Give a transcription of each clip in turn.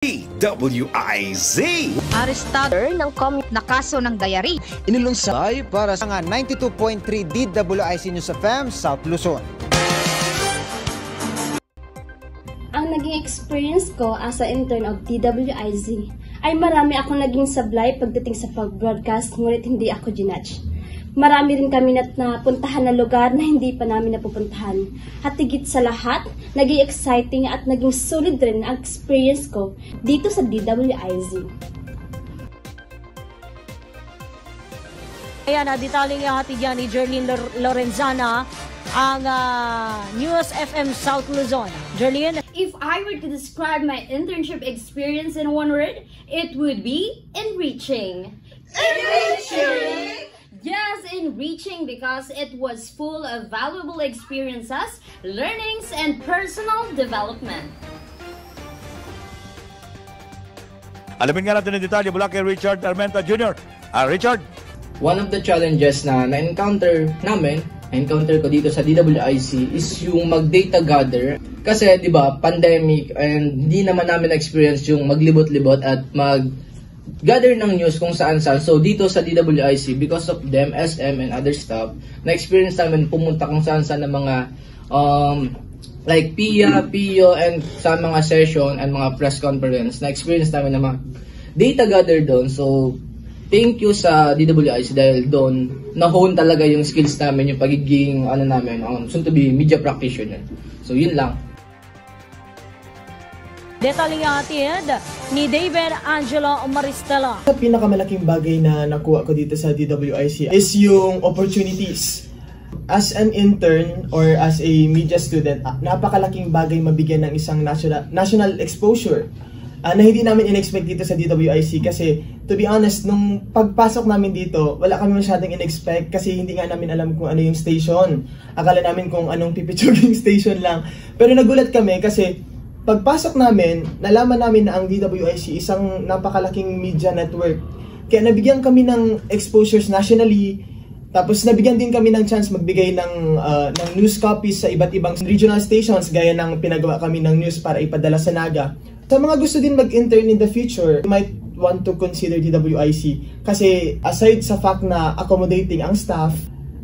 DWIZ. Arestado ng na kaso ng dayari. Inilunsay para sa 92.3 DWIZ News FM, South Luzon. Ang naging experience ko as a intern of DWIZ ay marami akong naging sablay pagdating sa pag-broadcast, ngunit hindi ako ginudge. Marami rin kami napuntahan na lugar na hindi pa namin napupuntahan. At higit sa lahat, naging exciting at naging solid rin ang experience ko dito sa DWIZ. Ayan, detalye nga hatid yan ni Jerlyn Lorenzana ang News FM South Luzon. Jerlyn? If I were to describe my internship experience in one word, it would be enriching. Enriching? Yes, enriching because it was full of valuable experiences, learnings, and personal development. Alamin nga natin ang detalye mula kay Richard Armenta Jr. Richard? One of the challenges na na-encounter ko dito sa DWIZ is yung mag-data gather. Kasi, di ba, pandemic and hindi naman namin experience yung maglibot-libot at gather ng news kung saan-saan. So, dito sa DWIZ, because of them, SM and other stuff, na-experience namin pumunta kung saan-saan ng mga like PIA, PIO, and sa mga session and mga press conference, na-experience namin na data gather doon. So, thank you sa DWIZ dahil doon na-hone talaga yung skills namin, yung pagiging soon to be media practitioner. So, yun lang. Detalye nga hatid ni David Angelo Maristela. Sa pinakamalaking bagay na nakuha ko dito sa DWIZ is yung opportunities. As an intern or as a media student, napakalaking bagay mabigyan ng isang national exposure na hindi namin in-expect dito sa DWIZ kasi to be honest, nung pagpasok namin dito, wala kami masyadong in-expect kasi hindi nga namin alam kung ano yung station. Akala namin kung anong pipitsuging station lang. Pero nagulat kami kasi pagpasok namin, nalaman namin na ang DWIZ isang napakalaking media network. Kaya nabigyan kami ng exposures nationally, tapos nabigyan din kami ng chance magbigay ng news copies sa iba't ibang regional stations gaya ng pinagawa kami ng news para ipadala sa Naga. Sa mga gusto din mag-intern in the future, you might want to consider DWIZ kasi aside sa fact na accommodating ang staff,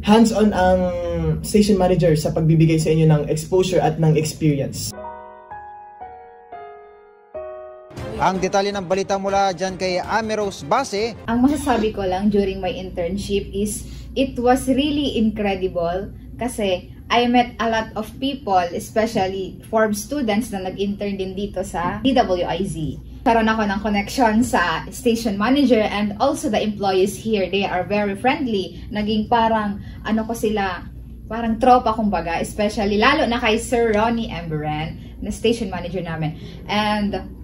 hands-on ang station manager sa pagbibigay sa inyo ng exposure at ng experience. Ang detalye ng balita mula dyan kay Amirose Base. Ang masasabi ko lang during my internship is it was really incredible kasi I met a lot of people, especially Forbes students na nag-intern din dito sa DWIZ. Karoon ako ng connection sa station manager and also the employees here. They are very friendly. Naging parang, parang tropa kumbaga, especially lalo na kay Sir Ronnie Emberen, na station manager namin. And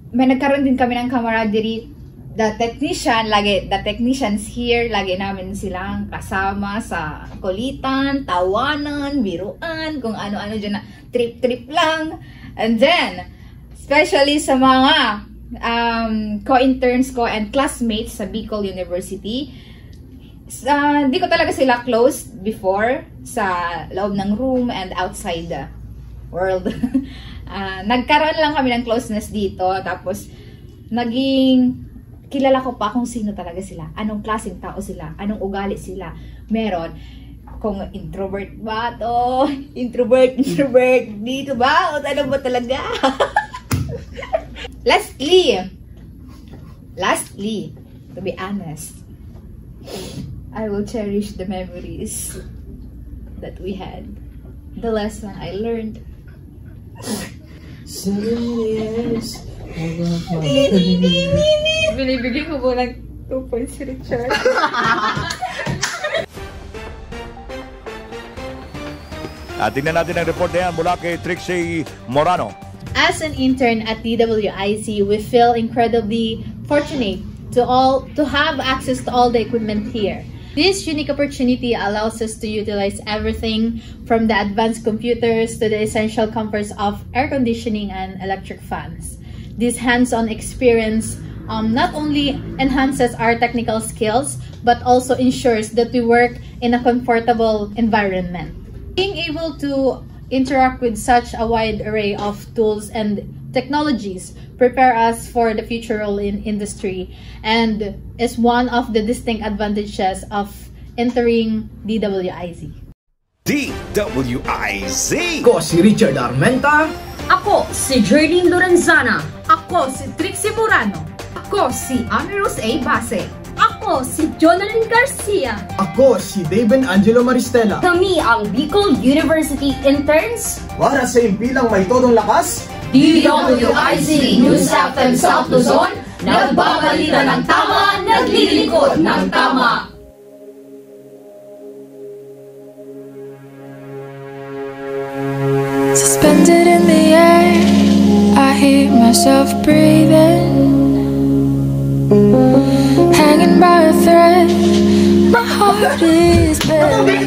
may nagkaroon din kami ng camaraderie. The technicians here, lagi namin silang kasama sa kulitan, tawanan, biruan, kung ano-ano dyan na trip-trip lang. And then, especially sa mga co-interns ko and classmates sa Bicol University, di ko talaga sila close before sa loob ng room and outside the world. Nagkaroon lang kami ng closeness dito, tapos kilala ko pa kung sino talaga sila, anong klaseng tao sila, anong ugali sila. Meron kung introvert ba to, introvert dito ba, o ano ba talaga. Lastly, to be honest, I will cherish the memories that we had, the lesson I learned. 7 years. Binibigay ko po ng 2 points si Richard. Tingnan natin ang report na yan mula kay Trixie Morano. As an intern at DWIZ, we feel incredibly fortunate to have access to all the equipment here. This unique opportunity allows us to utilize everything from the advanced computers to the essential comforts of air conditioning and electric fans. This hands-on experience not only enhances our technical skills, but also ensures that we work in a comfortable environment. Being able to interact with such a wide array of tools and technologies prepare us for the future role in industry and is one of the distinct advantages of entering DWIZ. DWIZ! Ako si Richard Armenta. Ako si Jerlyn Lorenzana. Ako si Trixie Murano. Ako si Amirus A. Base. Ako si Jonalyn Garcia. Ako si Daven Angelo Maristela. Kami ang Bicol University Interns. Para sa impilang may todong lakas, DWIZ News FM South Luzon, nagbabalita ng tama, naglilingkod ng tama. Suspended in the air, I hear myself breathing, hanging by a thread. My heart is barely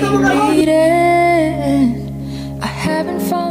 beating. I haven't fallen